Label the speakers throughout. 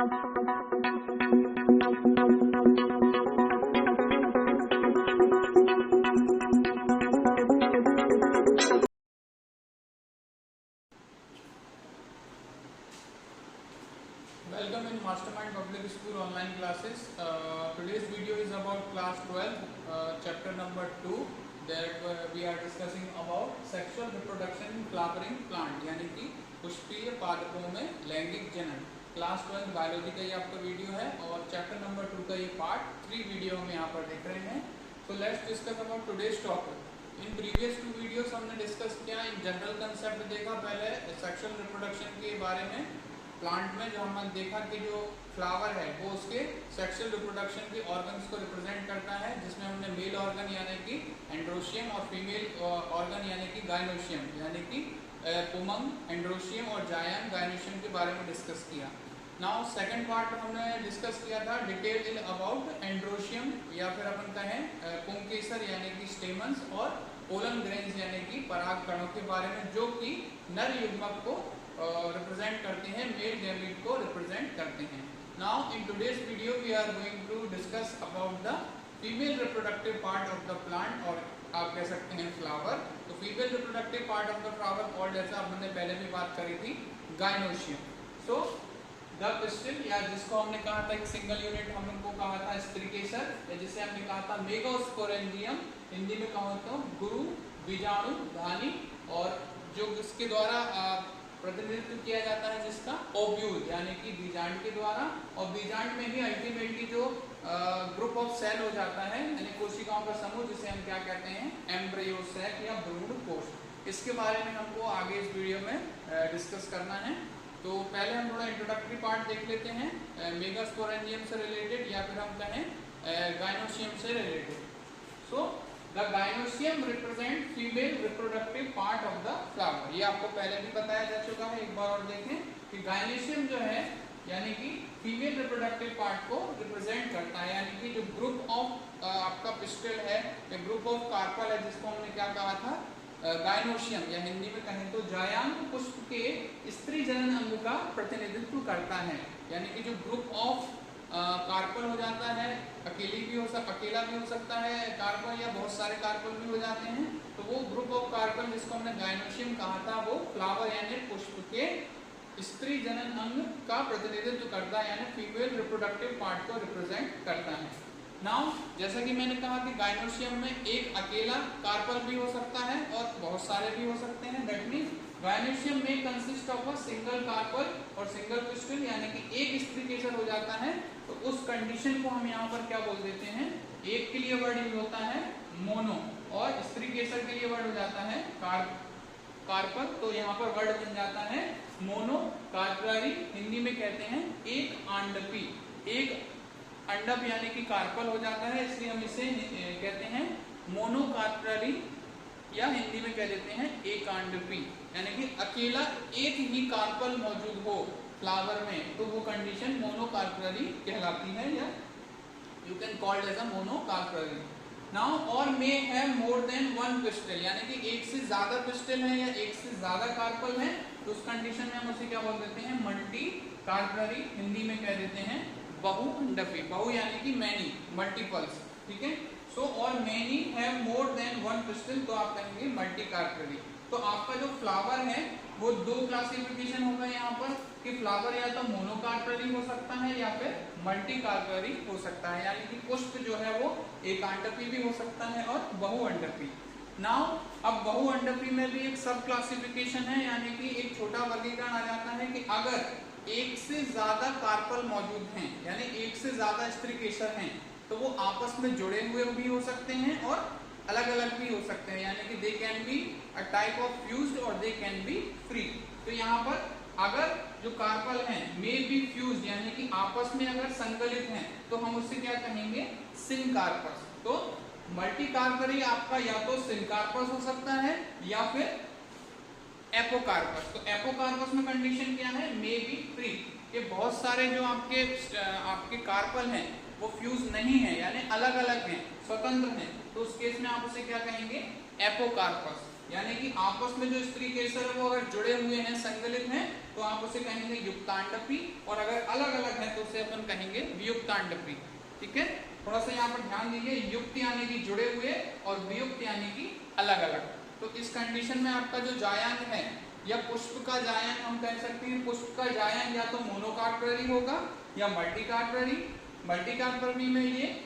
Speaker 1: Welcome in Mastermind Public School online classes. Today's video is about class 12, chapter number 2, that we are discussing about sexual reproduction in flowering plant, यानी कि पुष्पीय पादपों में लैंगिक जनन। Class 12 biology का ये आपका वीडियो है और चैप्टर नंबर 2 का ये पार्ट 3 वीडियो हम यहाँ पर देख रहे हैं। So let's discuss about today's topic. In previous 2 videos हमने डिस्कस किया, इन जनरल कंसेप्ट देखा पहले सेक्सुअल रिप्रोडक्शन के बारे में। प्लांट में जो हमने देखा कि जो फ्लावर है वो उसके सेक्सुअल रिप्रोडक्शन के ऑर्गन्स को रिप्रेजेंट करता है, जिसमें हमने मेल ऑर्गन यानी कि एंड्रोशियम और फीमेल ऑर्गन यानी कि गायनोशियम यानी कि पुमंग, एंड्रोशियम और जायम गायनोशियम के बारे में डिस्कस किया। नाउ सेकंड पार्ट हमने डिस्कस किया था डिटेल इन अबाउट एंड्रोशियम या फिर अपन कहें पुंकेसर यानी कि स्टेमन्स और पोलन ग्रेन्स यानी कि पराग कणों के बारे में, जो कि नर युग्मक को रिप्रेजेंट करते हैं, मेल गैमीट को रिप्रेजेंट करते हैं। Now in today's video we are going to discuss about the female reproductive part of the plant, और आप कह सकते हैं फ्लावर। तो female reproductive part of the flower, और जैसा हमने पहले भी बात करी थी, गायनोशियम। सो द पिस्टिल, या जिसको हमने कहा था एक सिंगल यूनिट हमको कहा था स्त्रीकेसर, या जिसे हमने कहा था मेगास्पोरेंजियम, हिंदी में कहा तो गुरु बीजाणु धानी, और जो इसके द्वारा प्रतिनिधित्व किया जाता है जिसका ओव्यूल यानी कि बीजांड के द्वारा, और बीजांड में ही अल्टीमेटली जो ग्रुप ऑफ सेल हो जाता है यानी कोशिकाओं का समूह, जिसे हम क्या कहते हैं एम्ब्रियो सैक या भ्रूण कोश। इसके बारे में हमको आगे इस वीडियो में डिस्कस करना है। तो पहले हम थोड़ा इंट्रोडक्टरी पार्ट देख लेते हैं, मेगास्पोरेंजियम से रिलेटेड या फिर हम कहें गायनोशियम से related. So the gynoecium represent female reproductive part of the flower. ये आपको पहले भी बताया जा चुका है, एक बार और देखें कि गायनोशियम जो है यानी कि फीमेल रिप्रोडक्टिव पार्ट को रिप्रेजेंट करता है, यानी कि जो ग्रुप ऑफ आपका पिस्टल है या ग्रुप ऑफ कार्पल है, जिसको हमने क्या कहा था गायनोशियम, या हिंदी में कहें तो जायांग पुष्प के स्त्री जनन अंग का प्रतिनिधित्व करता है। यानी कि जो ग्रुप ऑफ कार्पल हो जाता है, अकेला भी हो सकता है कार्पल, या बहुत सारे कार्पल भी हो जाते हैं, तो वो ग्रुप ऑफ कार्पल जिसको हमने गायनोशियम कहा था वो फ्लावर यानी पुष्प के स्त्री जनन अंग का प्रतिनिधित्व करता है, यानी फीमेल रिप्रोडक्टिव पार्ट को रिप्रेजेंट करता है। नाउ जैसा कि मैंने कहा कि गायनोशियम में एक अकेला कार्पल भी हो सकता है और बहुत सारे भी हो सकते हैं। That means gynoecium may consist of a single carpel और सिंगल पिस्टल, यानी कि एक स्त्रीकेसर हो जाता है। तो उस कंडीशन को हम यहाँ पर क्या बोल देते हैं, एक के लिए वर्ड यूज होता है मोनो, और स्त्रीकेसर के लिए वर्ड हो जाता है कार्पल। तो यहाँ पर वर्ड बन जाता है मोनो कार्पलरी, हिंदी में कहते हैं एक आंडपी। एक अंडप यानी कि कार्पल हो जाता है, इसलिए हम इसे कहते हैं मोनोकार्पलरी, या हिंदी में कह देते हैं एकांडपी। यानी कि अकेला एक ही कार्पल मौजूद हो फ्लावर में तो वो कंडीशन मोनोकार्पलरी कहलाती है, या you can called as a monocarpellary. Now और may have more than one pistil, यानी कि एक से ज्यादा पिस्टल है या एक से ज्यादा कार्पल है, तो उस कंडीशन में हम उसे क्या बोल देते हैं मल्टी कार्पलरी, हिंदी में कह देते हैं बहुअंडपी। बहु यानी कि मैनी, मल्टीपल्स, ठीक है। सो और many have more than one pistol, तो आप कहेंगे मल्टी कार्पलरी। तो आपका जो फ्लावर है वो दो क्लासिफिकेशन होगा यहाँ पर, कि फ्लावर या तो मोनोकार्पलरी हो सकता है या फिर मल्टी कार्पलरी हो सकता है, यानी कि पुष्प जो है वो एकांडपी भी हो सकता है और बहुअंडपी। नाउ अब बहुअंडपी में भी एक सब क्लासिफिकेशन है, यानी कि एक छोटा वर्गीकरण आ जाता है कि अगर एक से ज्यादा कार्पल मौजूद हैं, यानी एक से ज्यादा स्त्रीकेसर हैं, तो वो आपस में जुड़े हुए भी हो सकते हैं और अलग अलग भी हो सकते हैं, यानी कि they can be a type of fused और दे कैन बी फ्री। तो यहाँ पर अगर जो कार्पल हैं मे बी फ्यूज्ड, यानी कि आपस में अगर संकलित हैं, तो हम उससे क्या कहेंगे सिनकार्पस। तो मल्टी कार्पलरी आपका या तो सिनकार्पस हो सकता है या फिर एपोकार्पस। तो एपोकार्पस में कंडीशन क्या है, मे बी फ्री, कि बहुत सारे जो आपके कार्पल हैं वो फ्यूज नहीं है, यानी अलग अलग हैं, स्वतंत्र हैं, तो उस केस में आप उसे क्या कहेंगे एपोकार्पस। यानी कि आपस में जो स्त्री केसर है वो अगर जुड़े हुए हैं, संगलित हैं, तो आप उसे कहेंगे युक्तांडपी, और अगर अलग अलग है तो उसे अपन कहेंगे वियुक्तांडपी। ठीक है, थोड़ा सा यहाँ पर ध्यान दीजिए, युक्त यानी कि जुड़े हुए और वियुक्त यानी कि अलग अलग। तो इस कंडीशन में आपका जो जायांग है या पुष्प का जायांग हम कह सकते हैं, पुष्प का जायांग या तो मोनोकार्परी होगा या मल्टीकार्परी। मल्टीकार्परी में ये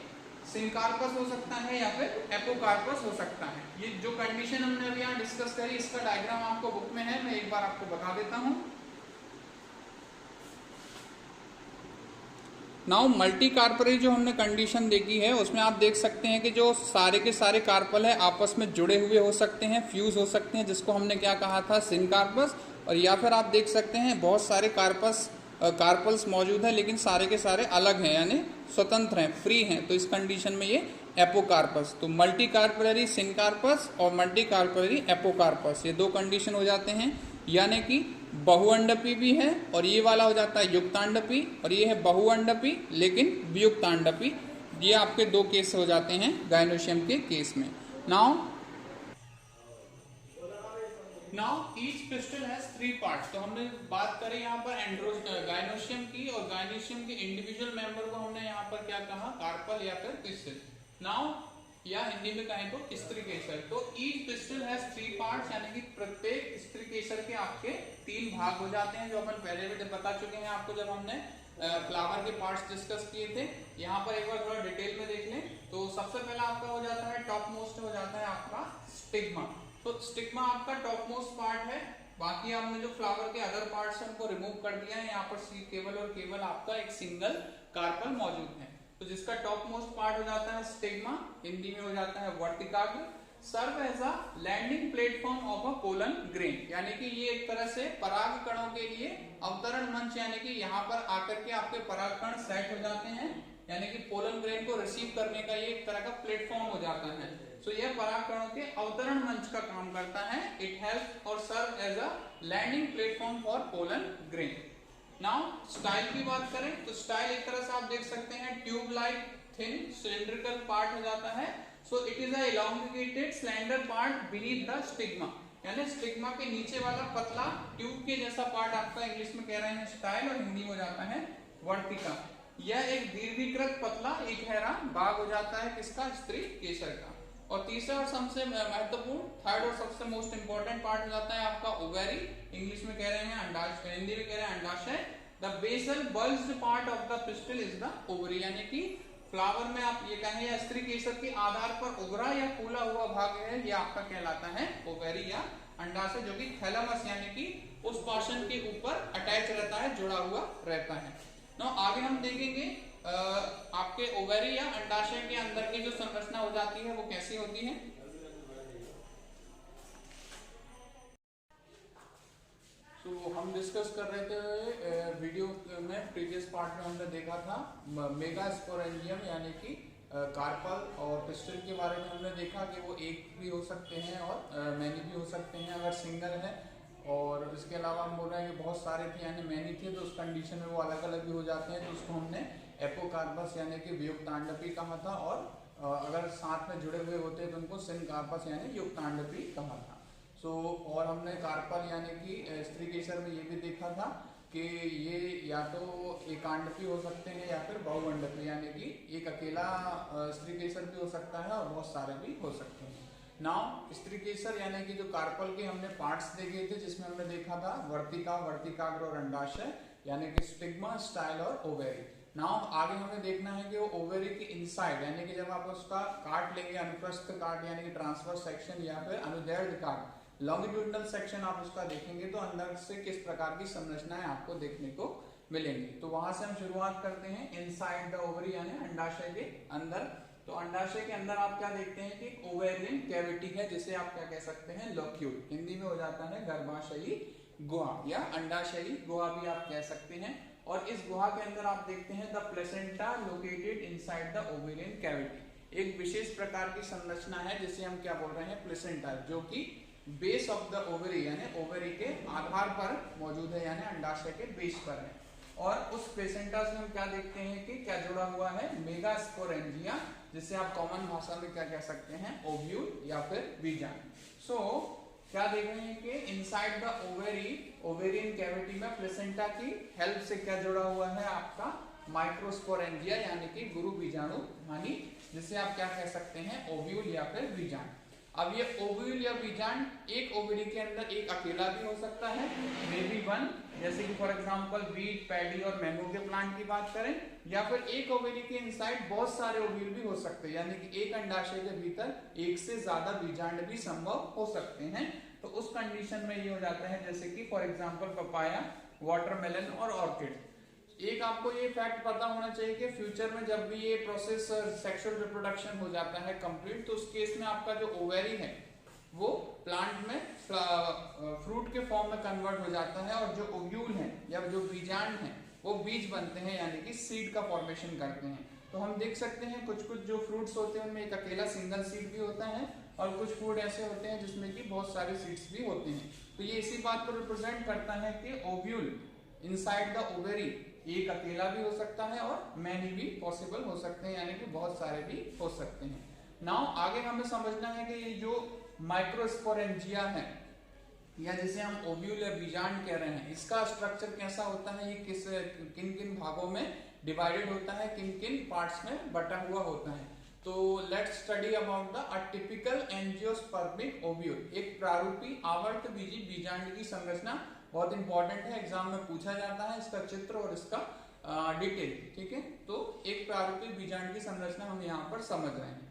Speaker 1: सिनकार्पस हो सकता है या फिर एपोकार्पस हो सकता है। ये जो कंडीशन हमने अभी यहाँ डिस्कस करी, इसका डायग्राम आपको बुक में है, मैं एक बार आपको बता देता हूँ। नाउ मल्टी कार्परी जो हमने कंडीशन देखी है उसमें आप देख सकते हैं कि जो सारे के सारे कार्पल है आपस में जुड़े हुए हो सकते हैं, फ्यूज हो सकते हैं, जिसको हमने क्या कहा था, सिनकार्पस। और या फिर आप देख सकते हैं बहुत सारे कार्पल्स मौजूद है लेकिन सारे के सारे अलग हैं, यानी स्वतंत्र हैं, फ्री हैं, तो इस कंडीशन में ये एपोकार्पस। तो मल्टी कार्पलरी सिनकार्पस और मल्टी कार्पलरी एपोकार्पस, ये दो कंडीशन हो जाते हैं। यानी कि बहुअंडपी भी है और ये वाला हो जाता है युक्तांडपी, और ये है बहुअंडपी लेकिन वियुक्तांडपी। ये आपके दो केस हो जाते हैं गायनोशियम के केस में। Now each pistol has 3 parts. तो हमने बात करी यहाँ पर गायनोशियम की, और गायनोशियम के इंडिविजुअल मेंबर को हमने यहाँ पर क्या कहा, कार्पल या फिर पिस्टल। नाउ या हिंदी में कहें तो स्त्री केसर। तो ईच पिस्टल हैज 3 पार्ट्स, यानी कि प्रत्येक स्त्री केसर के आपके 3 भाग हो जाते हैं, जो अपन पहले भी बता चुके हैं आपको जब हमने फ्लावर के पार्ट्स डिस्कस किए थे। यहाँ पर एक बार थोड़ा डिटेल में देख लें तो सबसे पहला आपका हो जाता है, टॉप मोस्ट हो जाता है आपका स्टिग्मा। तो स्टिग्मा आपका टॉप मोस्ट पार्ट है, बाकी हमने जो फ्लावर के अदर पार्ट्स हैं उनको रिमूव कर दिया है। यहाँ पर केवल और केवल आपका एक सिंगल कार्पल मौजूद है। तो जिसका टॉप मोस्ट पार्ट हो जाता है स्टिग्मा, हिंदी में हो जाता है वर्तिकाग्र। Serve as a landing platform of a pollen grain, यानी कि ये एक तरह से पराग कणों के लिए अवतरण मंच, यानी कि यहाँ पर आकर के आपके पराग कण सेट हो जाते हैं, यानी कि पोलन ग्रेन को रिसीव करने का ये एक तरह का प्लेटफॉर्म हो जाता है। सो यह पराग कणों के अवतरण मंच का काम करता है। इट हेल्प और serve as a landing platform for pollen grain. Now style की बात करें तो स्टाइल एक तरह से आप देख सकते हैं tube like thin cylindrical part हो जाता है। So it is a elongated slender part beneath the stigma, यानी स्टिग्मा के नीचे वाला पतला ट्यूब के जैसा पार्ट आपका इंग्लिश में कह रहे हैं स्टाइल, और हिंदी में हो जाता है वर्तिका। यह एक दीर्घीकृत पतला इकहरा भाग हो जाता है किसका, स्त्री केसर का। और तीसरा और सबसे महत्वपूर्ण, थर्ड और सबसे मोस्ट इंपॉर्टेंट पार्ट हो जाता है आपका ओवेरी, इंग्लिश में कह रहे हैं अंडाशय, हिंदी में कह रहे हैं अंडाशय। The basal bulged part of the pistil is the ovary, यानी कि फ्लावर में आप ये कहें या स्त्री केसर के आधार पर उगरा या फूला हुआ भाग है, ये आपका कहलाता है ओवेरी या अंडाशय, जो कि थैलेमस यानी कि उस पोर्शन के ऊपर अटैच रहता है, जुड़ा हुआ रहता है। ना आगे हम देखेंगे आपके ओवेरी या अंडाशय के अंदर की जो संरचना हो जाती है वो कैसी होती है। तो हम डिस्कस कर रहे थे वीडियो में, प्रीवियस पार्ट में हमने देखा था मेगास्पोरेंजियम यानी कि कार्पल और पिस्टल के बारे में हमने देखा कि वो एक भी हो सकते हैं और मैनी भी हो सकते हैं अगर सिंगल है। और इसके अलावा हम बोल रहे हैं कि बहुत सारे थे यानी मैनी थे, तो उस कंडीशन में वो अलग अलग भी हो जाते हैं, तो उसको हमने एपोकार्पस यानी कि वियुक्तांडपी कहा था, और अगर साथ में जुड़े हुए होते तो उनको सिनकार्पस यानी युक्तांडपी कहा था। और हमने कार्पल यानी कि स्त्री केसर में ये भी देखा था कि ये या तो एकांडपी हो सकते हैं या फिर बहुअंडपी, यानी कि एक अकेला स्त्री केसर भी हो सकता है और बहुत सारे भी हो सकते हैं। नाउ स्त्री केसर यानी कि जो कार्पल के हमने पार्ट्स देखे थे, जिसमें हमने देखा था वर्तिका, वर्तिकाग्र और अंडाशय, यानी कि स्टिग्मा, स्टाइल और ओवेरी। नाउ आगे हमें देखना है कि वो ओवेरी के इनसाइड, यानी कि जब आप उसका काट लेंगे, अनुप्रस्थ काट यानी कि ट्रांसवर्स सेक्शन या फिर अनुदैर्ध्य काट, लॉन्गिट्यूडिनल सेक्शन आप उसका देखेंगे तो अंदर से किस प्रकार की संरचनाएं आपको देखने को मिलेंगी। तो वहां से हम शुरुआत करते हैं इनसाइड द ओवरी यानी अंडाशय के अंदर। तो अंडाशय के अंदर आप क्या देखते हैं कि ओवेरियन कैविटी है, जिसे आप क्या कह सकते हैं, लोक्यूल, हिंदी में हो जाता है गर्भाशयी गुहा या अंडाशयी गुहा भी आप कह सकते हैं। और इस गुहा के अंदर आप देखते हैं the placenta located inside the ovarian cavity, एक विशेष प्रकार की संरचना है जिसे हम क्या बोल रहे हैं, प्लेसेंटा, जो कि बेस ऑफ द ओवरी यानी ओवरी के आधार पर मौजूद है, यानी अंडाशय के बेस पर है। और उस प्लेसेंटा से हम क्या देखते हैं कि क्या जुड़ा हुआ है, मेगास्पोरेंजिया, जिसे आप कॉमन भाषा में क्या कह सकते हैं, ओव्यूल या फिर बीजांड। क्या देख रहे हैं कि इनसाइड द ओवेरियन कैविटी में प्लेसेंटा की हेल्प से क्या जुड़ा हुआ है आपका माइक्रोस्पोरेंजिया यानी कि गुरु बीजाणु धानी, जिसे आप क्या कह सकते हैं ओव्यूल या फिर बीजांड। अब ये ओव्यूल या बीजांड एक ओवरी के अंदर एक अकेला भी हो सकता है, मे बी वन, जैसे कि फॉर एग्जांपल वीट, पैडी और मैंगो के प्लांट की बात करें, या फिर एक ओवरी के इनसाइड बहुत सारे ओव्यूल भी हो सकते हैं, यानी कि एक अंडाशय के भीतर एक से ज्यादा बीजांड भी संभव हो सकते हैं। तो उस कंडीशन में ये हो जाता है जैसे कि फॉर एग्जांपल पपाया, वाटरमेलन और ऑर्किड। एक आपको ये फैक्ट पता होना चाहिए कि फ्यूचर में जब भी ये प्रोसेस सेक्सुअल रिप्रोडक्शन हो जाता है कंप्लीट, तो उस केस में आपका जो ओवेरी है वो प्लांट में फ्रूट के फॉर्म में कन्वर्ट हो जाता है, और जो ओव्यूल है या जो बीजांड है वो बीज बनते हैं यानी कि सीड का फॉर्मेशन करते हैं। तो हम देख सकते हैं कुछ कुछ जो फ्रूट्स होते हैं उनमें एक अकेला सिंगल सीड भी होता है, और कुछ फ्रूट ऐसे होते हैं जिसमें कि बहुत सारे सीड्स भी होते हैं। तो ये इसी बात को रिप्रेजेंट करता है कि ओव्यूल इनसाइड द ओवेरी एक अकेला भी हो सकता है और मैनी भी पॉसिबल हो सकते हैं, यानी कि बहुत सारे भी हो सकते हैं। नाउ आगे हमें समझना है कि ये जो माइक्रोस्पोरेंजिया है या जिसे हम ओव्यूल या बीजांड कह रहे हैं, इसका स्ट्रक्चर कैसा होता है, ये किन किन भागों में डिवाइडेड होता है, किन किन पार्ट्स में बटा हुआ होता है। तो let's study about the typical angiospermic ovule. एक प्रारूपी आवर्त बीजी बीजांड की संरचना बहुत इंपॉर्टेंट है, एग्जाम में पूछा जाता है इसका चित्र और इसका डिटेल, ठीक है। तो एक प्रारूपी बीजांड की संरचना हम यहाँ पर समझ रहे हैं।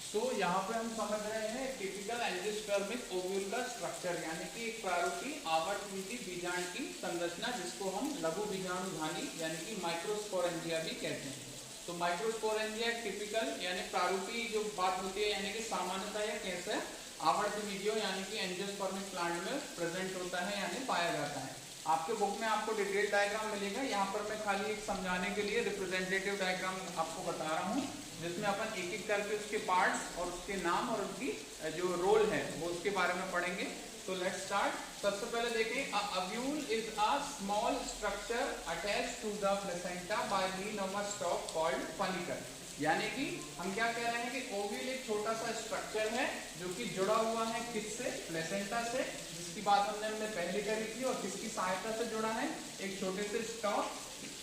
Speaker 1: तो यहाँ पे हम समझ रहे हैं टिपिकल एंजियोस्पर्मिक ओव्यूल का स्ट्रक्चर, यानी कि एक प्रारूपी आवर्तवीजी बीजांड की संरचना, जिसको हम लघु बीजाणुधानी यानी कि माइक्रोस्पोरेंजिया भी कहते हैं। तो माइक्रोस्पोरेंजिया टिपिकल यानी प्रारूपी जो बात होती है, यानी कि सामान्यतः यह कैसे आवर्तवीजियों यानी कि एंजियोस्पर्मिक प्लांट में प्रेजेंट होता है यानी पाया जाता है। आपके बुक में आपको डिटेल डायग्राम मिलेगा, यहाँ पर मैं खाली एक समझाने के लिए रिप्रेजेंटेटिव डायग्राम आपको बता रहा हूँ, जिसमें अपन एक एक करके उसके पार्ट्स और उसके नाम और उसकी जो रोल है वो उसके बारे में पढ़ेंगे। तो लेट्स स्टार्ट। सबसे पहले देखें, ovule is a small structure attached to the placenta by mean of a stalk called funicle. यानी कि हम क्या कह रहे हैं कि ओव्यूल एक छोटा सा स्ट्रक्चर है जो कि जुड़ा हुआ है किससे, प्लेसेंटा से, जिसकी बात हमने पहले करी थी, और किसकी सहायता से जुड़ा है, एक छोटे से स्टॉक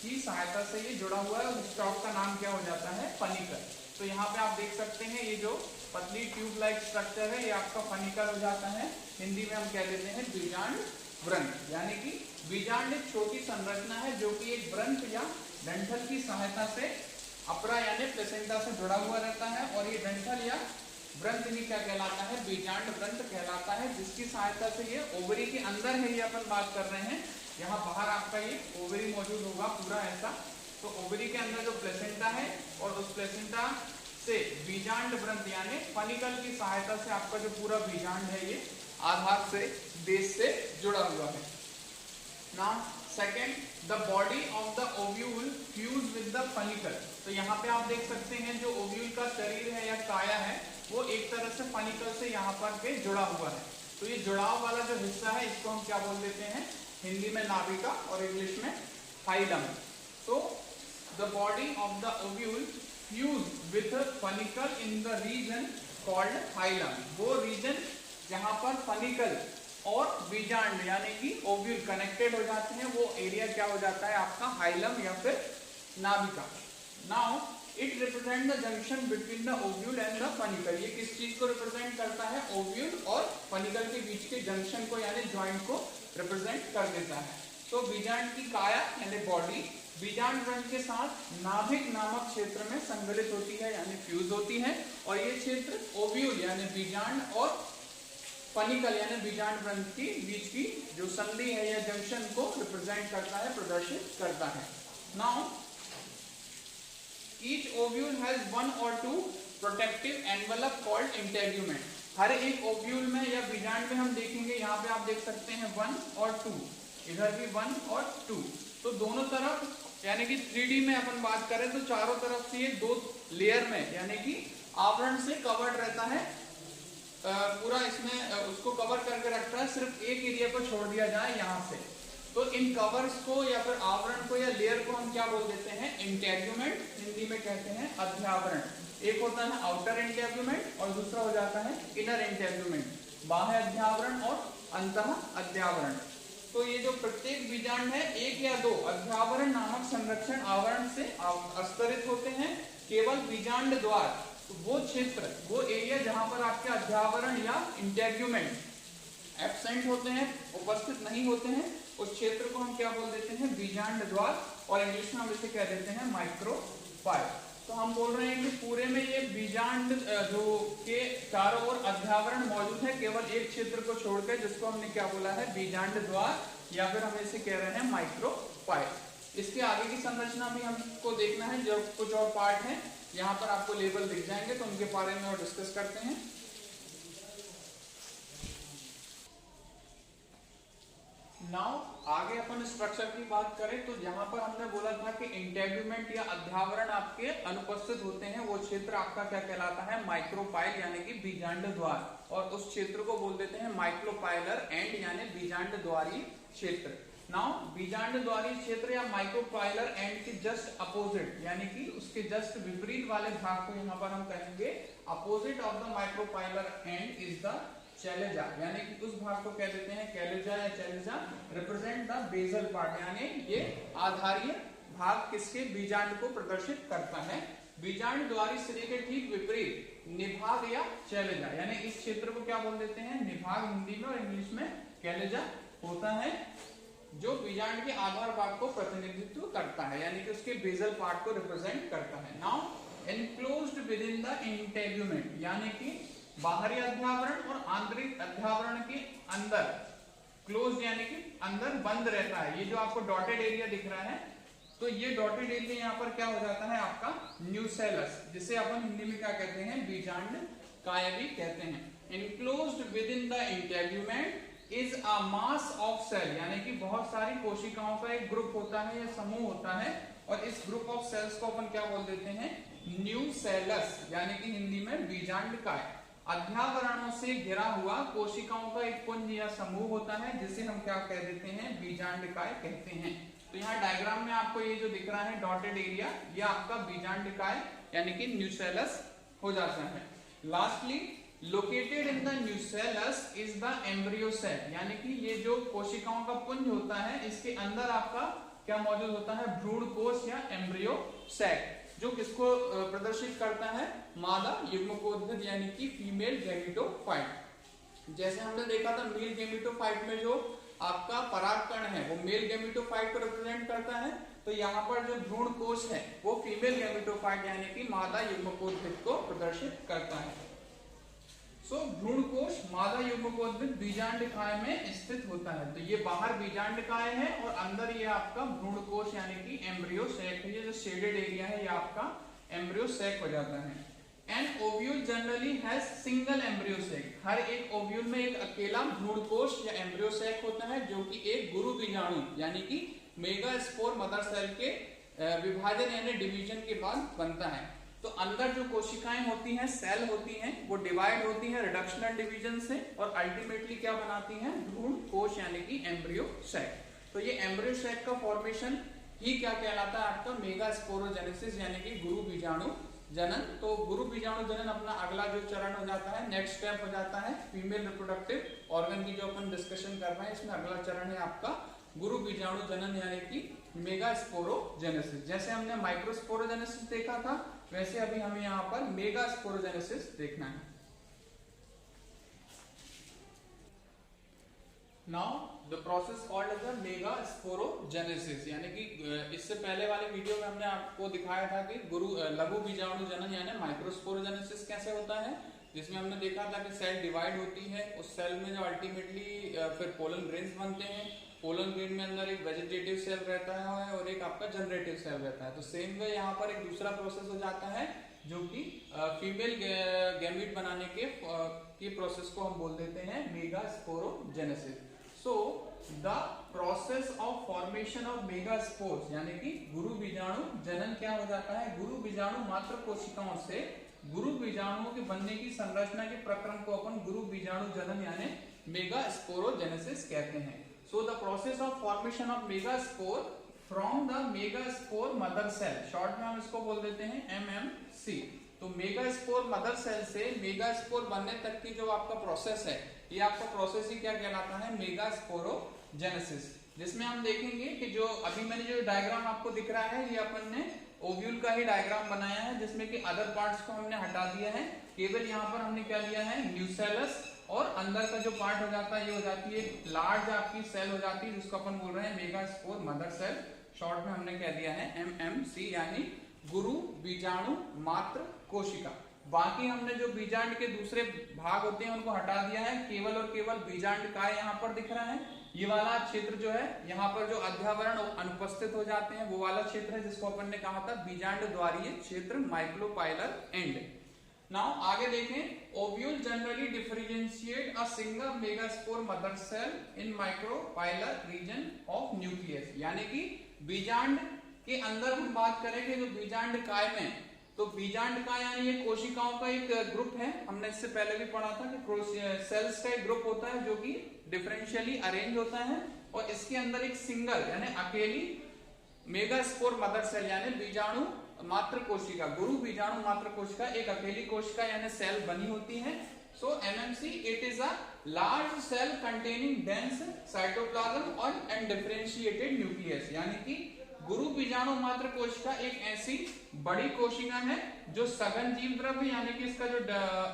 Speaker 1: की सहायता से ये जुड़ा हुआ है, और स्टॉक का नाम क्या हो जाता है, फनिकल। तो यहाँ पे आप देख सकते हैं ये जो पतली ट्यूब लाइक स्ट्रक्चर है ये आपका फनिकल हो जाता है। हिंदी में हम कह लेते हैं बीजांड व्रंत। यानी कि बीजांड एक छोटी संरचना है जो कि एक व्रंत या डंठल की सहायता से अपरा यानी प्लेसेंटा से जुड़ा हुआ रहता है, और ये डंठल या व्रंत ही क्या कहलाता है, बीजांड व्रंत कहलाता है, जिसकी सहायता से ये ओवरी के अंदर है, ये अपन बात कर रहे हैं। यहाँ बाहर आपका ये ओवरी मौजूद होगा पूरा ऐसा, तो ओवरी के अंदर जो प्लेसेंटा है और उस प्लेसेंटा से बीजांड व्रंत यानी फनिकल की सहायता से आपका जो पूरा बीजांड है ये आधार से बेस से जुड़ा हुआ है। Now second, the body of the ovule fuse with the funicle. तो यहाँ पे आप देख सकते हैं जो ओव्यूल का शरीर है या काया है वो एक तरह से फनिकल से यहाँ पर के जुड़ा हुआ है। तो ये जुड़ाव वाला जो हिस्सा है इसको हम क्या बोल देते हैं, हिंदी में नाभिका और इंग्लिश में हाइलम। तो the body of the ovule fuse with funicle in the reason called hilum. वो रीजन जहां पर फनिकल और बीजांड यानी कि ओव्यूल कनेक्टेड हो जाते हैं वो एरिया क्या हो जाता है आपका हाइलम या फिर Nabhika. Now it represent the junction between the ovule and the funicle. ये किस चीज को रिप्रेजेंट करता है, ओव्यूल और फनिकल के बीच के जंक्शन को यानी ज्वाइंट को रिप्रेजेंट कर देता है। तो बीजांड की काया यानी बॉडी बीजांड व्रंत के साथ नाभिक नामक क्षेत्र में संगलित होती है यानी फ्यूज होती है, और ये क्षेत्र ओव्यूल यानी बीजांड और फनिकल यानी बीजांड व्रंत की बीच की जो संधि है या जंक्शन को रिप्रेजेंट करता है, प्रदर्शित करता है। Now each ovule has one और two protective envelope called integument. हर एक ओव्यूल में या बीजांड में हम देखेंगे, यहाँ पे आप देख सकते हैं 1 और 2, इधर भी 1 और 2। तो दोनों तरफ यानी कि 3D में अपन बात करें तो चारों तरफ से ये दो लेयर में यानी कि आवरण से कवर्ड रहता है, पूरा इसमें उसको कवर करके रखता है, सिर्फ एक एरिया को छोड़ दिया जाए यहाँ से। तो इन कवर्स को या फिर आवरण को या लेयर को हम क्या बोल देते हैं, इंटेग्यूमेंट, हिंदी में कहते हैं अध्यावरण। एक होता है आउटर एंटेगुमेंट और दूसरा हो जाता है इनर एंटेगुमेंट, बाह्य अध्यावरण और अंतः अध्यावरण। तो ये जो प्रत्येक बीजांड है एक या दो अध्यावरण नामक संरक्षण आवरण से अस्तरित होते हैं। केवल बीजांड द्वार, तो वो क्षेत्र, वो एरिया जहां पर आपके अध्यावरण या इंटेगुमेंट एब्सेंट होते हैं, उपस्थित नहीं होते हैं, उस क्षेत्र को हम क्या बोल देते हैं, बीजांड द्वार, और इंग्लिश में हम इसे कह देते हैं माइक्रोपाइल। तो हम बोल रहे हैं कि पूरे में ये बीजांड जो के चारों ओर अध्यावरण मौजूद है, केवल एक क्षेत्र को छोड़कर, जिसको हमने क्या बोला है, बीजांड द्वार, या फिर हम इसे कह रहे हैं माइक्रोपाइल। इसके आगे की संरचना भी हमको देखना है, जो कुछ और पार्ट है यहाँ पर आपको लेबल दिख जाएंगे, तो उनके बारे में और डिस्कस करते हैं। नाउ आगे अपन स्ट्रक्चर की बात करें तो यहाँ पर हमने बोला था कि इंटेगुमेंट या अध्यावरण आपके अनुपस्थित होते हैं, वो क्षेत्र आपका क्या कहलाता है, माइक्रोपाइल यानी कि बीजांड द्वार, और उस क्षेत्र को बोल देते हैं माइक्रोपाइलर एंड यानी बीजांड द्वारी क्षेत्र। नाउ बीजांड द्वारी क्षेत्र या माइक्रोपाइलर एंड के जस्ट अपोजिट यानी कि उसके जस्ट विपरीत वाले भाग को यहाँ पर हम कहेंगे opposite of the micropylar end is the chalaza, यानी कि उस भाग को कह देते हैं कैलेजा या चैलेजा, रिप्रेजेंट द बेसल पार्ट, यानी ये आधारीय भाग किसके, बीजांड को प्रदर्शित करता है। बीजांड द्वारी सिरे के ठीक विपरीत निभाग या चैलेजा, यानी इस क्षेत्र को क्या बोल देते हैं, निभाग हिंदी में और इंग्लिश में कैलेजा होता है, जो बीजांड के आधार भाग को प्रतिनिधित्व करता है, यानी कि उसके बेसल पार्ट को रिप्रेजेंट करता है। Now enclosed with in the integument, यानी कि बाहरी अध्यावरण और आंतरिक अध्यावरण के अंदर, क्लोज यानी कि अंदर बंद रहता है। ये जो आपको डॉटेड एरिया दिख रहा है, तो ये डॉटेड एरिया यहाँ पर क्या हो जाता है आपका न्यूसेलस, जिसे अपन हिंदी में क्या कहते हैं, बीजांड काय भी कहते हैं। Enclosed within the integument is a mass of cell, यानी कि बहुत सारी कोशिकाओं का एक ग्रुप होता है या समूह होता है, और इस ग्रुप ऑफ सेल्स को अपन क्या बोल देते हैं, न्यूसेलस, यानी कि हिंदी में बीजांड काय। अध्यावरणों से घिरा हुआ कोशिकाओं का एक पुंज या समूह होता है, जिसे हम क्या कह देते हैं, बीजांडकाय कहते हैं। तो यहाँ डायग्राम में आपको ये जो दिख रहा है डॉटेड एरिया, ये आपका बीजांडकाय यानी कि न्यूसेलस हो जाता है। Lastly located in the nucellus is the embryo cell, यानी कि ये जो कोशिकाओं का पुंज होता है, इसके अंदर आपका क्या मौजूद होता है, भ्रूण कोश या एम्ब्रियो सैक, जो किसको प्रदर्शित करता है, मादा युग्मकोद्भिद यानी कि फीमेल गैमेटोफाइट। जैसे हमने देखा था मेल गैमेटोफाइट में जो आपका परागकण है वो मेल गैमेटोफाइट को रिप्रेजेंट करता है, तो यहाँ पर जो भ्रूण कोश है वो फीमेल गैमेटोफाइट यानी कि मादा युग्मकोद्भिद को प्रदर्शित करता है। सो भ्रूण कोश मादा युग्मकोद्भिद बीजांडकाय में स्थित होता है। तो ये बाहर बीजांडकाय है और अंदर ये आपका भ्रूण कोश यानी कि एम्ब्रियो सैक है। ये जो शेडेड एरिया है ये आपका एम्ब्रियो सैक हो जाता है। An ovule generally has single embryo sac, हर एक ओव्यूल में एक अकेला भ्रूण कोश या एम्ब्रियो सैक होता है, जो कि एक गुरु बीजाणु यानी कि मेगास्पोर मदर सेल के विभाजन यानी डिवीजन के बाद बनता है। तो अंदर जो कोशिकाएं होती हैं, सेल होती हैं, वो डिवाइड होती हैं रिडक्शनल डिवीजन से और अल्टीमेटली क्या बनाती हैं, भ्रूण कोश यानी कि एम्ब्रियो सैक। तो ये एम्ब्रियो सैक का फॉर्मेशन ही क्या कहलाता है आपका, मेगास्पोरोजेनेसिस यानी कि गुरु बीजाणु जनन। तो गुरु बीजाणु जनन अपना अगला जो चरण हो जाता है, नेक्स्ट स्टेप हो जाता है फीमेल रिप्रोडक्टिव ऑर्गन की जो अपन डिस्कशन कर रहे हैं, इसमें अगला चरण है आपका गुरु बीजाणु जनन यानी कि मेगास्पोरोजेनेसिस। जैसे हमने माइक्रोस्पोरोजेनेसिस देखा था, वैसे अभी हमें यहाँ पर मेगास्पोरोजेनेसिस देखना है। Now the process called as the megasporogenesis, यानी कि इससे पहले वाले वीडियो में हमने आपको दिखाया था कि लघु बीजाणु जनन यानी माइक्रोस्पोरोजेनेसिस कैसे होता है, जिसमें हमने देखा था कि सेल डिवाइड होती है, उस सेल में जो अल्टीमेटली फिर पोलन ग्रेन्स बनते हैं, पोलन ग्रेन में अंदर एक वेजिटेटिव सेल रहता है और एक आपका जनरेटिव सेल रहता है। तो सेम वे यहाँ पर एक दूसरा प्रोसेस हो जाता है जो कि फीमेल गैमीट बनाने के प्रोसेस को हम बोल देते हैं megasporogenesis. So the process of formation of megaspores यानी कि गुरु बीजाणु जनन क्या हो जाता है, गुरु बीजाणु मात्र कोशिकाओं से गुरु बीजाणुओं के बनने की संरचना के प्रक्रम को अपन गुरु बीजाणु जनन यानी मेगास्पोरोजेनेसिस कहते हैं। So the process of formation of megaspore from the megaspore mother cell, short में हम इसको बोल देते हैं MMC। तो तो मेगास्पोर मदर सेल से मेगास्पोर बनने तक की जो आपका प्रोसेस है, ये आपका प्रोसेस ही क्या कहलाता है, मेगास्पोरोजेनेसिस। जिसमें हम देखेंगे कि जो अभी मैंने जो डायग्राम आपको दिख रहा है, ये अपन ने ओव्यूल का ही डायग्राम बनाया है, जिसमें कि अदर पार्ट्स को हमने हटा दिया है। केवल यहाँ पर हमने क्या लिया है, न्यूसेलस, और अंदर का जो पार्ट हो जाता है ये हो जाती है लार्ज आपकी सेल हो जाती है, जिसको अपन बोल रहे हैं मेगास्पोर मदर सेल। शॉर्ट में हमने कह दिया है MMC, यानी गुरु बीजाणु मात्र कोशिका। बाकी हमने जो बीजांड के दूसरे भाग होते हैं उनको हटा दिया है, केवल और केवल बीजांड का यहाँ पर दिख रहा है। ये वाला क्षेत्र जो है, यहाँ पर जो अध्यावरण अनुपस्थित हो जाते हैं, वो वाला क्षेत्र है जिसको अपन ने कहा था बीजांड द्वारीय क्षेत्र, माइक्रोपाइलर एंड। नाउ आगे देखें, ovule generally differentiate a single megaspore mother cell in micropylar region of nucleus. यानी कि बीजांड के अंदर हम बात करेंगे जो बीजांड काय में, तो बीजांड काय यानी ये कोशिकाओं का एक ग्रुप है। हमने इससे पहले भी पढ़ा था कि सेल्स का एक ग्रुप होता है जो कि डिफरेंशियली अरेंज होता है, और इसके अंदर एक सिंगल यानी अकेली मेगास्पोर मदर सेल यानी बीजाणु मात्र कोशिका, गुरु बीजाणु मात्र कोशिका, एक अकेली कोशिका यानी सेल बनी होती है। So MMC it is a large cell containing dense cytoplasm and differentiated nucleus. यानी कि गुरु बीजाणु मात्र कोशिका एक ऐसी बड़ी कोशिका है जो सघन जीव द्रव्य यानी कि इसका जो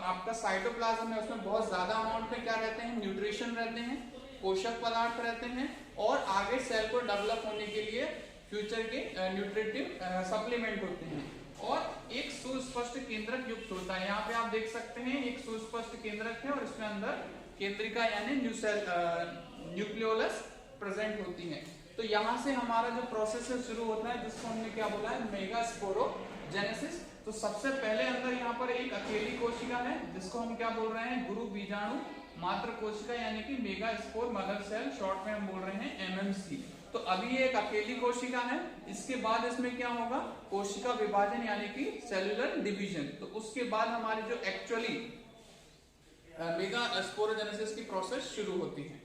Speaker 1: आपका साइटोप्लाज्म है उसमें बहुत ज्यादा अमाउंट में क्या रहते हैं, न्यूट्रिशन रहते हैं, पोषक पदार्थ रहते हैं, और आगे सेल को डेवलप होने के लिए फ्यूचर के न्यूट्रिटिव सप्लीमेंट होते हैं, और एक सुस्पष्ट केंद्रक युक्त होता है। यहाँ पे आप देख सकते हैं एक सुस्पष्ट केंद्रक है और इसमें अंदर केंद्रिका यानी न्यूक्लियोलस प्रेजेंट होती है। तो यहाँ से हमारा जो प्रोसेस है शुरू होता है, जिसको हमने क्या बोला है, मेगास्पोरोजेनेसिस। तो सबसे पहले अंदर यहाँ पर एक अकेली कोशिका है जिसको हम क्या बोल रहे हैं, गुरु बीजाणु मात्र कोशिका यानी कि मेगास्पोर मदर सेल, शॉर्ट में हम बोल रहे हैं MMC। तो अभी ये एक अकेली कोशिका है, इसके बाद इसमें क्या होगा, कोशिका विभाजन यानी कि सेलुलर डिवीजन। तो उसके बाद हमारी जो एक्चुअली मेगास्पोरोजेनेसिस की प्रोसेस शुरू होती है।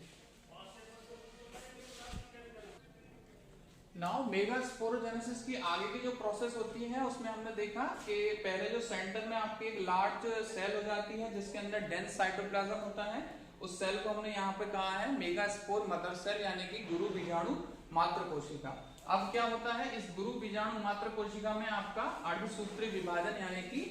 Speaker 1: नाउ मेगास्पोरोजेनेसिस की आगे की जो प्रोसेस होती है उसमें हमने देखा कि पहले जो सेंटर में आपकी एक लार्ज सेल हो जाती है जिसके अंदर डेंस साइटोप्लाज्म होता है, उस सेल को हमने यहाँ पे कहा है मेगास्पोर मदर सेल यानी कि गुरु बीजाणु मात्र कोशिका। अब क्या होता है, इस गुरु बीजाणु मात्र कोशिका में आपका अर्धसूत्री विभाजन यानी कि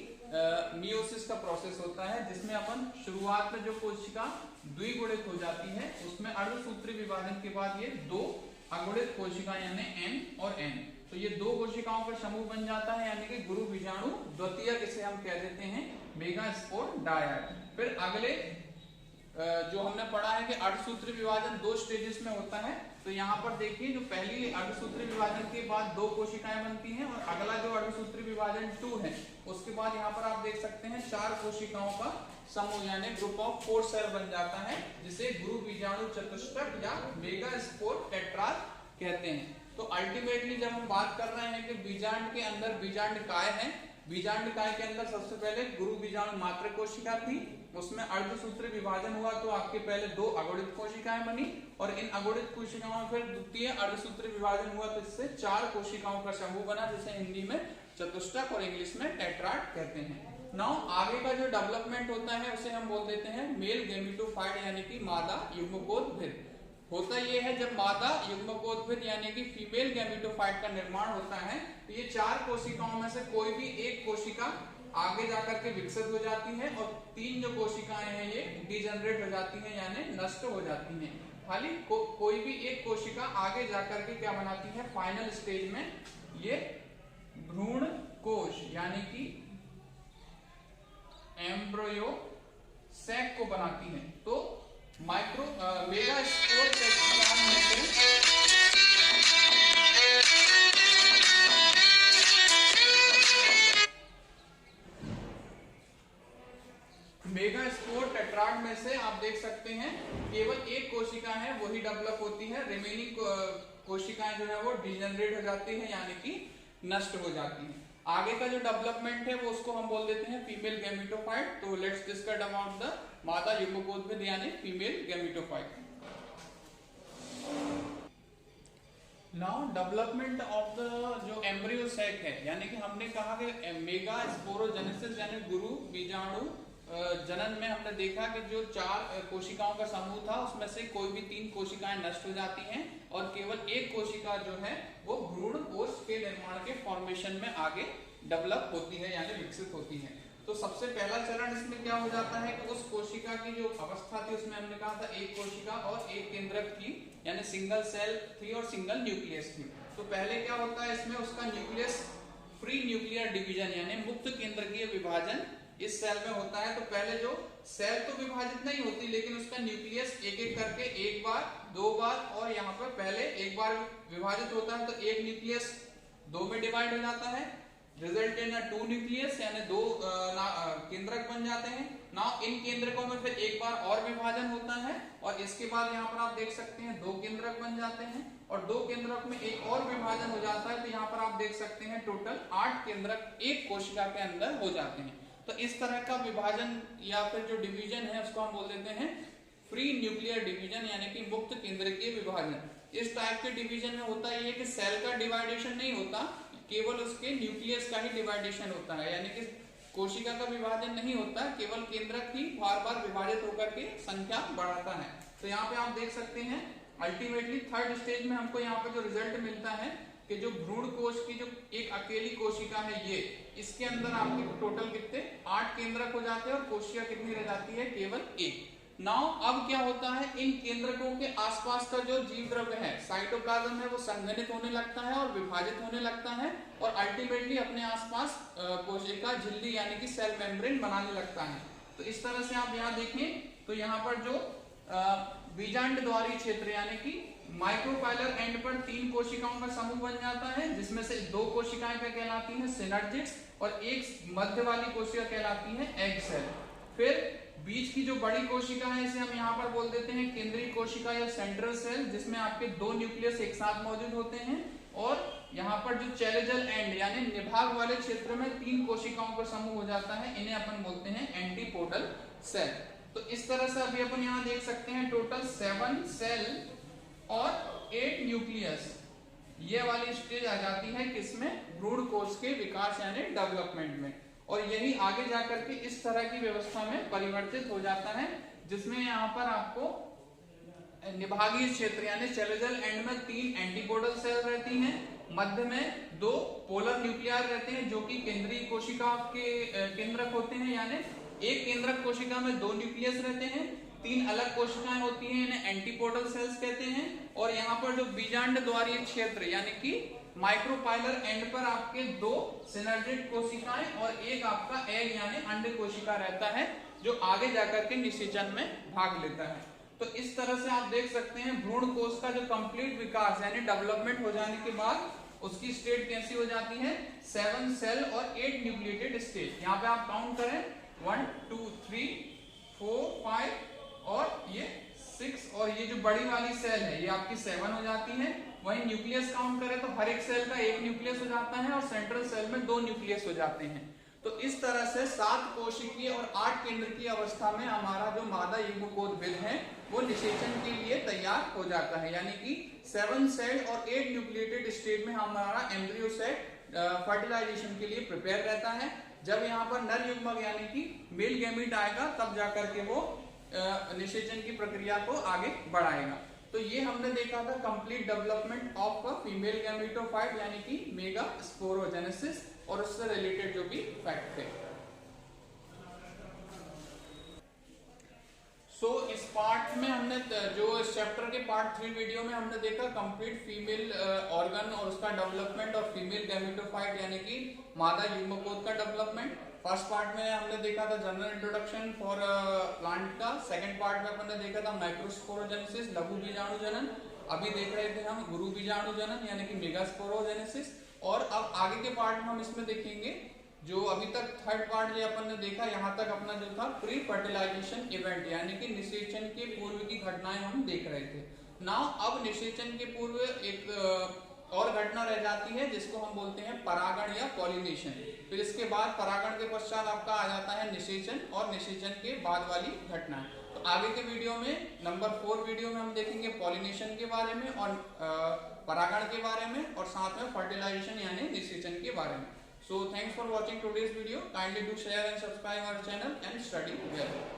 Speaker 1: मियोसिस का प्रोसेस होता है, जिसमें अपन शुरुआत में जो कोशिका द्विगुणित हो जाती है उसमें अर्धसूत्री विभाजन के बाद ये दो अगुणित कोशिका यानी N और N, तो ये दो कोशिकाओं का समूह बन जाता है यानी कि गुरु बीजाणु द्वितीयक, इसे हम कह देते हैं मेगास्पोर डायड। फिर अगले जो हमने पढ़ा है कि अर्धसूत्री विभाजन दो स्टेजेस में होता है। तो यहाँ पर देखिए जो पहली अर्धसूत्री विभाजन के बाद दो कोशिकाएं बनती हैं, और अगला जो अर्धसूत्री विभाजन 2 है उसके बाद यहाँ पर आप देख सकते हैं 4 कोशिकाओं का समूह यानी ग्रुप ऑफ 4 सेल बन जाता है, जिसे गुरु बीजाणु चतुष्टक या मेगास्पोर टेट्राड कहते हैं। तो अल्टीमेटली जब हम बात कर रहे हैं कि बीजांड के अंदर बीजांड काय है, बीजांड काय के अंदर सबसे पहले गुरु बीजाणु मात्र कोशिका थी, उसमें अर्धसूत्री विभाजन हुआ तो आपके पहले 2 अगुणित कोशिकाएं बनी, और इन अगुणित कोशिकाओं में फिर द्वितीय अर्धसूत्री विभाजन हुआ तो इससे 4 कोशिकाओं का समूह बना, जिसे हिंदी में चतुष्टक और इंग्लिश में टेट्राड कहते हैं। नाउ आगे का जो डेवलपमेंट होता है उसे हम बोल देते हैं मेल गैमेटोफाइट यानी कि मादा युग्मकोद्भिद। होता यह है जब मादा युग्मकोद्भिद यानी कि फीमेल गैमेटोफाइट का निर्माण होता है तो ये 4 कोशिकाओं में से कोई भी एक कोशिका आगे जाकर के विकसित हो जाती है, और 3 जो कोशिकाएं हैं ये डिजेनरेट हो जाती हैं यानी नष्ट हो जाती हैं। खाली कोई भी एक कोशिका आगे जाकर के क्या बनाती है, फाइनल स्टेज में ये भ्रूण कोश यानी कि एम्ब्रियो सैक को बनाती है। तो माइक्रो मेगास्पोर टेट्राड में से मेगास्पोर टेट्राड में से आप देख सकते हैं केवल एक कोशिका है वही डेवलप होती है, रिमेनिंग कोशिकाएं जो है वो डिजेनरेट हो जाती हैं यानी कि नष्ट हो जाती हैं। आगे का जो डेवलपमेंट है वो उसको हम बोल देते हैं फीमेल गैमेटोफाइट। तो लेट्स डिस्कस अबाउट द मादा युग्मकोद्भिद यानी female gametophyte. Now development of the जो एम्ब्रियो सैक है, यानी कि हमने कहा कि मेगा स्पोरोजेनेसिस यानी गुरु बीजाणु जनन में हमने देखा कि जो 4 कोशिकाओं का समूह था उसमें से कोई भी 3 कोशिकाएं नष्ट हो जाती हैं और केवल एक कोशिका जो है वो भ्रूण कोश के निर्माण के फॉर्मेशन में आगे डेवलप होती है यानी विकसित होती है। तो सबसे पहला चरण इसमें क्या हो जाता है कि उस कोशिका की जो अवस्था थी उसमें हमने कहा था एक कोशिका और एक केंद्रक थी, यानी सिंगल सेल थी और सिंगल न्यूक्लियस थी। तो पहले क्या होता है इसमें उसका न्यूक्लियस फ्री न्यूक्लियर डिवीजन यानी मुक्त केंद्रकीय विभाजन इस सेल में होता है। तो पहले जो सेल तो विभाजित नहीं होती लेकिन उसका न्यूक्लियस एक एक करके एक बार, 2 बार और यहाँ पर पहले एक बार विभाजित होता है तो एक न्यूक्लियस 2 में डिवाइड हो जाता है, रिजल्ट इन 2 न्यूक्लियस यानी 2 केंद्रक बन जाते हैं। नाउ इन केंद्रकों में फिर एक बार और विभाजन होता है और इसके बाद यहाँ पर आप देख सकते हैं 2 केंद्रक बन जाते हैं और 2 केंद्रक में एक और विभाजन हो जाता है। तो यहाँ पर आप देख सकते हैं टोटल 8 केंद्रक एक कोशिका के अंदर हो जाते हैं। तो इस तरह का विभाजन या फिर जो डिवीजन है उसको हम बोल देते हैं फ्री न्यूक्लियर डिवीजन यानी कि मुक्त केंद्रकीय विभाजन। इस टाइप के डिवीजन में होता है कि सेल का डिवाइडेशन नहीं होता, केवल उसके न्यूक्लियस का ही डिवाइडेशन होता है, यानी कि कोशिका का विभाजन नहीं होता, केवल केंद्रक ही बार बार विभाजित होकर के संख्या बढ़ाता है। तो यहाँ पे आप देख सकते हैं अल्टीमेटली 3rd स्टेज में हमको यहाँ पे जो रिजल्ट मिलता है कि जो भ्रूण कोश की जो एक अकेली कोशिका है ये, इसके अंदर आपके टोटल कितने 8 केंद्रक हो जाते हैं और कोशिका कितनी रह जाती है, केवल 1। नाउ अब क्या होता है इन केंद्रकों के आसपास का जो जीव द्रव्य है साइटोप्लाज्म है वो संघनित होने लगता है और विभाजित होने लगता है और अल्टीमेटली अपने आसपास कोशिका झिल्ली यानी कि सेल मेम्ब्रेन बनाने लगता है। तो इस तरह से आप यहाँ देखें तो यहाँ पर जो बीजांड द्वारी क्षेत्र यानी कि माइक्रोपाइलर एंड पर 3 कोशिकाओं का समूह बन जाता है जिसमें से 2 कोशिकाएं क्या कहलाती हैं, सिनर्जिड्स, और एक मध्य वाली कोशिका कहलाती है एग सेल। फिर बीच की जो बड़ी कोशिका है इसे हम यहाँ पर बोल देते हैं केंद्रीय कोशिका या सेंट्रल सेल, जिसमें आपके 2 न्यूक्लियस एक साथ मौजूद होते हैं। और यहाँ पर जो चैलेजल एंड यानी निभाग वाले क्षेत्र में 3 कोशिकाओं का समूह हो जाता है, इन्हें अपन बोलते हैं एंटीपोडल सेल। तो इस तरह से अभी अपन यहाँ देख सकते हैं टोटल 7 सेल और 8 न्यूक्लियस, ये वाली स्टेज आ जाती है किसमें, भ्रूण कोश के विकास यानी डेवलपमेंट में। और यही आगे जाकर के इस तरह की व्यवस्था में परिवर्तित हो जाता है जिसमें यहाँ पर आपको निभागीय क्षेत्र यानी चैलेजल एंड में 3 एंटीपोडल सेल रहती हैं, मध्य में 2 पोलर न्यूक्लियर रहते हैं जो कि केंद्रीय कोशिका के केंद्रक होते हैं, यानी एक केंद्रक कोशिका में 2 न्यूक्लियस रहते हैं, 3 अलग कोशिकाएं होती हैं, इन्हें एंटीपोडल सेल्स कहते हैं। और यहाँ पर जो बीजांड द्वारीय क्षेत्र यानी कि माइक्रोपाइलर एंड पर आपके 2 सिनर्जिड कोशिकाएं और एक आपका एग यानी अंड कोशिका रहता है जो आगे जाकर के निषेचन में भाग लेता है। तो इस तरह से आप देख सकते हैं भ्रूण कोश का जो कंप्लीट विकास यानी डेवलपमेंट हो जाने के बाद उसकी स्टेट कैसी हो जाती है, 7 सेल और 8 न्यूक्लिएटेड स्टेज। यहाँ पे आप काउंट करें 1 2 3 4 5 और ये 6 और ये जो बड़ी वाली सेल है ये आपकी 7 हो जाती है। वहीं न्यूक्लियस काउंट करें तो हर एक सेल का 1 न्यूक्लियस हो जाता है और सेंट्रल सेल में 2 न्यूक्लियस हो जाते हैं। तो इस तरह से 7 कोशिकीय और 8 केंद्र की अवस्था में हमारा जो मादा युग्मकोद्भिद है वो निषेचन के लिए तैयार हो जाता है, यानी कि 7 सेल और 8 न्यूक्लिएटेड स्टेज में हमारा एम्ब्रियो सेट फर्टिलाइजेशन के लिए प्रिपेयर रहता है। जब यहाँ पर नर युग्मक यानी कि मेल गैमीट आएगा तब जाकर के वो निषेचन की प्रक्रिया को आगे बढ़ाएगा। तो ये हमने देखा था complete development of female gametophyte यानी कि मेगा स्पोरोजेनेसिस और उससे रिलेटेड जो भी फैक्ट थे। सो इस पार्ट में हमने जो इस चैप्टर के पार्ट 3 वीडियो में हमने देखा कंप्लीट फीमेल ऑर्गन और उसका डेवलपमेंट और फीमेल गैमेटोफाइट यानी कि मादा युग्मकोद का डेवलपमेंट। फर्स्ट पार्ट में हमने देखा था जनरल इंट्रोडक्शन फॉर प्लांट का, सेकंड पार्ट में हमने देखा था माइक्रोस्पोरोजेनेसिस लघु बीजाणु जनन, अभी देख रहे थे हम गुरु बीजाणु जनन यानी कि मेगास्पोरोजेनेसिस। और अब आगे के पार्ट में हम इसमें देखेंगे जो अभी तक थर्ड पार्ट जो अपन ने देखा यहाँ तक अपना जो था प्री फर्टिलाइजेशन इवेंट यानी कि निषेचन के पूर्व की घटनाएं हम देख रहे थे। नाउ अब निषेचन के पूर्व एक और घटना रह जाती है जिसको हम बोलते हैं परागण या पॉलिनेशन। फिर इसके बाद परागण के पश्चात आपका आ जाता है निषेचन और निषेचन के बाद वाली घटना। तो आगे के वीडियो में नंबर 4 वीडियो में हम देखेंगे पॉलिनेशन के बारे में और परागण के बारे में और साथ में फर्टिलाइजेशन यानी निषेचन के बारे में। So thanks for watching today's video. Kindly do share and subscribe our channel and study well.